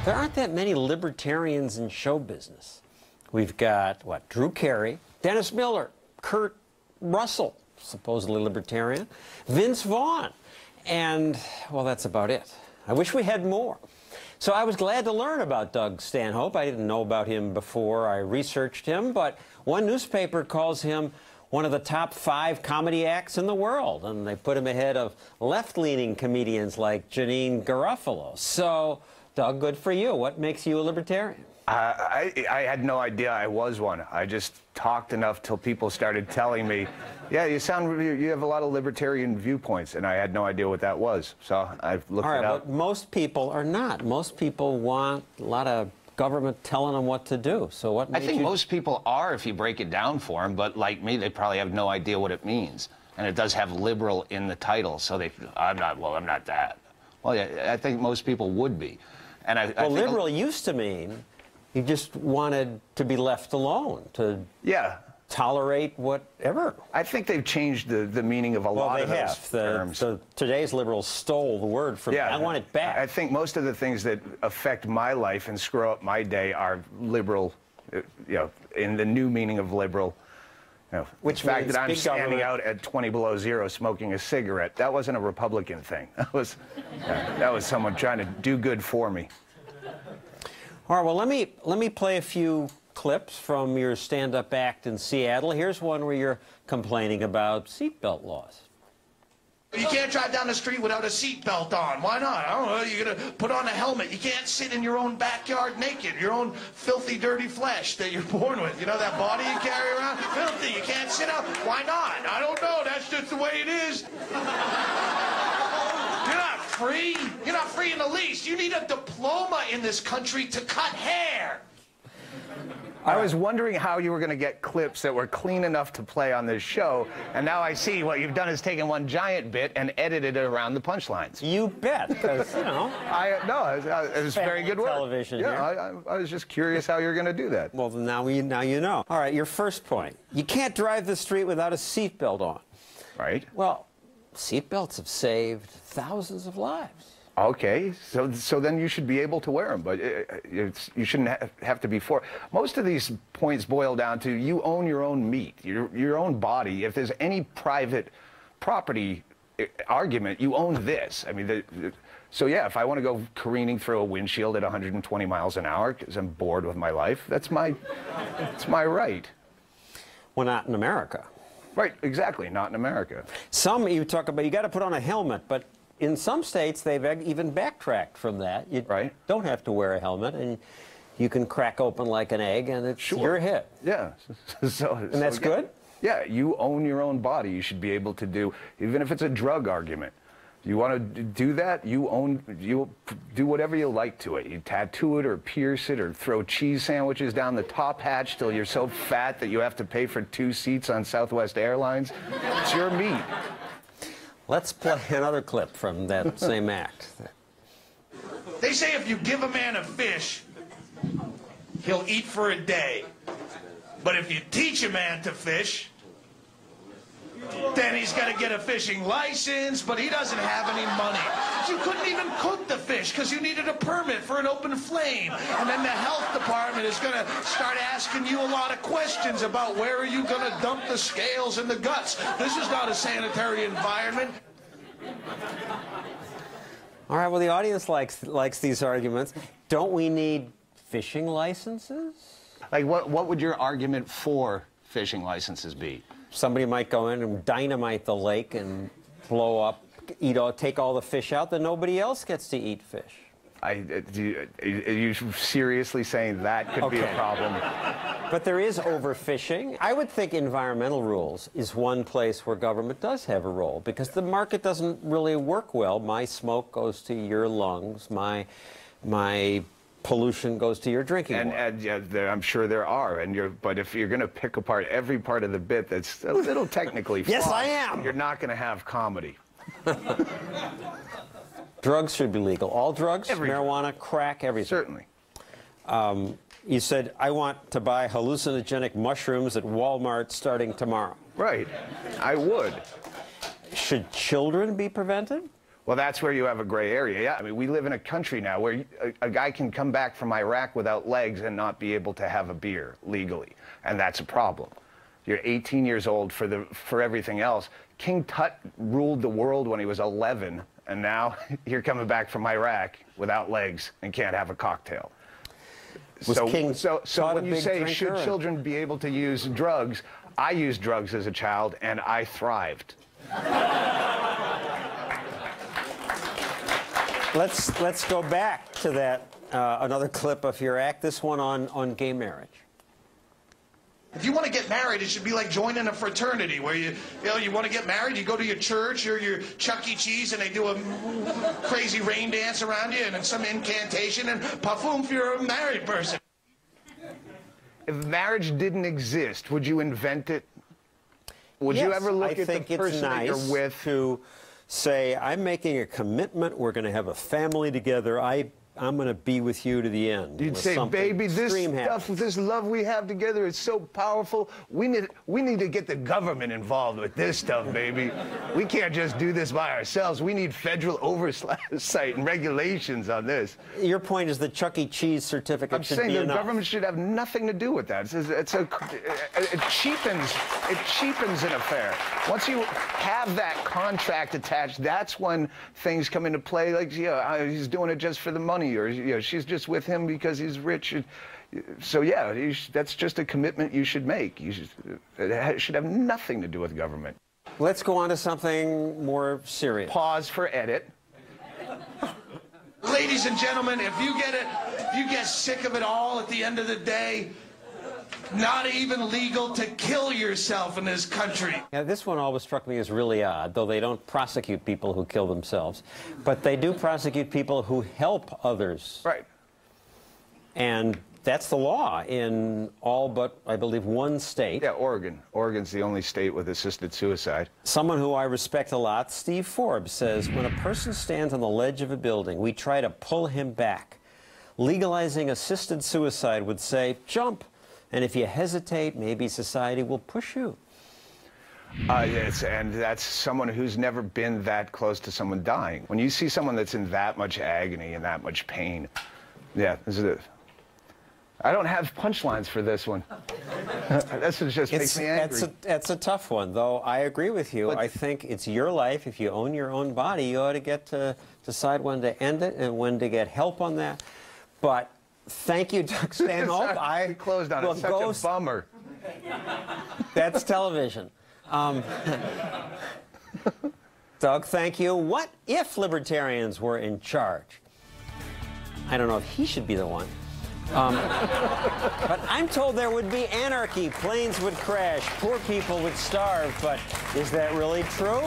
There aren't that many libertarians in show business. We've got, what, Drew Carey, Dennis Miller, Kurt Russell, supposedly libertarian, Vince Vaughn, and, well, that's about it. I wish we had more. So I was glad to learn about Doug Stanhope. I didn't know about him before I researched him, but one newspaper calls him one of the top 5 comedy acts in the world, and they put him ahead of left-leaning comedians like Janine Garofalo. So, Doug, good for you. What makes you a libertarian? I had no idea I was one. I just talked enough till people started telling me, yeah, you have a lot of libertarian viewpoints, and I had no idea what that was. So I looked it up. All right, but most people are not. Most people want a lot of government telling them what to do. So what I think most people are, if you break it down for them, but like me, they probably have no idea what it means. And it does have liberal in the title, so I'm not that. Well, yeah, I think most people would be. And I think liberal used to mean you just wanted to be left alone, to tolerate whatever. I think they've changed the meaning of a lot of those terms. So today's liberals stole the word from me. I want it back. I think most of the things that affect my life and screw up my day are liberal, in the new meaning of liberal. Which the fact that I'm standing government out at 20 below zero smoking a cigarette, that wasn't a Republican thing. That was someone trying to do good for me. All right, well, let me play a few clips from your stand-up act in Seattle. Here's one where you're complaining about seatbelt laws. You can't drive down the street without a seatbelt on. Why not? I don't know. You're going to put on a helmet. You can't sit in your own backyard naked, your own filthy, dirty flesh that you're born with. You know, that body you carry around? Filthy. You can't sit up. Why not? I don't know. That's just the way it is. You're not free. You're not free in the least. You need a diploma in this country to cut hair. I was wondering how you were going to get clips that were clean enough to play on this show, and now I see what you've done is taken one giant bit and edited it around the punchlines. You bet, because, you know. It was very good work. Television here. I was just curious how you're going to do that. Well, now you know. All right, your first point. You can't drive the street without a seatbelt on. Right. Well, seatbelts have saved thousands of lives. Okay, so then you should be able to wear them, but you shouldn't have to be for. Most of these points boil down to you own your own meat, your own body. If there's any private property argument, you own this. I mean, so yeah, if I want to go careening through a windshield at 120 miles an hour because I'm bored with my life, that's my right. Well, not in America. Right, exactly, not in America. Some you talk about, you got to put on a helmet, but in some states, they've even backtracked from that. You don't have to wear a helmet, and you can crack open like an egg, and it's your hit. Yeah. And that's good? Yeah, you own your own body. You should be able to do, even if it's a drug argument. You want to do that, you do whatever you like to it. You tattoo it or pierce it or throw cheese sandwiches down the top hatch till you're so fat that you have to pay for 2 seats on Southwest Airlines. It's your meat. Let's play another clip from that same act. They say if you give a man a fish, he'll eat for a day. But if you teach a man to fish, then he's got to get a fishing license, but he doesn't have any money. You couldn't even cook the fish because you needed a permit for an open flame. And then the health department is going to start asking you a lot of questions about where are you going to dump the scales and the guts. This is not a sanitary environment. All right, well, the audience likes these arguments. Don't we need fishing licenses? Like, what would your argument for fishing licenses be? Somebody might go in and dynamite the lake and blow up, take all the fish out, then nobody else gets to eat fish. Are you seriously saying that could be a problem? But there is overfishing. I would think environmental rules is one place where government does have a role, because the market doesn't really work well. My smoke goes to your lungs. My pollution goes to your drinking water. And yeah, I'm sure there are. But if you're going to pick apart every part of the bit that's a little technically flawed, yes, I am. You're not going to have comedy. Drugs should be legal. All drugs, Everything. Marijuana, crack, everything. Certainly. You said, I want to buy hallucinogenic mushrooms at Walmart starting tomorrow. Right. I would. Should children be prevented? Well, that's where you have a gray area. Yeah, I mean, we live in a country now where a guy can come back from Iraq without legs and not be able to have a beer legally, and that's a problem. You're 18 years old for everything else. King Tut ruled the world when he was 11, and now you're coming back from Iraq without legs and can't have a cocktail. So when you say, should children be able to use drugs, I used drugs as a child, and I thrived. Let's go back to that, another clip of your act, this one on gay marriage. If you want to get married, it should be like joining a fraternity where you want to get married, you go to your church or your Chuck E. Cheese and they do a crazy rain dance around you and then some incantation and paffoom, you're a married person. If marriage didn't exist, would you invent it? Would you ever look at the person that you're with? To say, I'm making a commitment, we're going to have a family together, I'm going to be with you to the end. You'd say, baby, this stuff, this love we have together is so powerful. We need to get the government involved with this stuff, baby. We can't just do this by ourselves. We need federal oversight and regulations on this. Your point is the Chuck E. Cheese certificate should be enough. I'm saying the government should have nothing to do with that. It cheapens an affair. Once you have that contract attached, that's when things come into play. Like, yeah, he's doing it just for the money. Or she's just with him because he's rich. So yeah, that's just a commitment you should make. It should have nothing to do with government. Let's go on to something more serious. Pause for edit. Ladies and gentlemen, if you get sick of it all at the end of the day, not even legal to kill yourself in this country. Yeah, this one always struck me as really odd, though they don't prosecute people who kill themselves. But they do prosecute people who help others. Right. And that's the law in all but, I believe, one state. Yeah, Oregon. Oregon's the only state with assisted suicide. Someone who I respect a lot, Steve Forbes, says, when a person stands on the ledge of a building, we try to pull him back. Legalizing assisted suicide would say, jump. And if you hesitate, maybe society will push you. Yes, and that's someone who's never been that close to someone dying. When you see someone that's in that much agony and that much pain, yeah, this is it. I don't have punchlines for this one. This just makes me angry. That's a tough one, though. I agree with you. But I think it's your life. If you own your own body, you ought to get to decide when to end it and when to get help on that. But thank you, Doug Stanhope. I closed on it. It's such a bummer. That's television. Doug, thank you. What if libertarians were in charge? I don't know if he should be the one. But I'm told there would be anarchy. Planes would crash. Poor people would starve. But is that really true?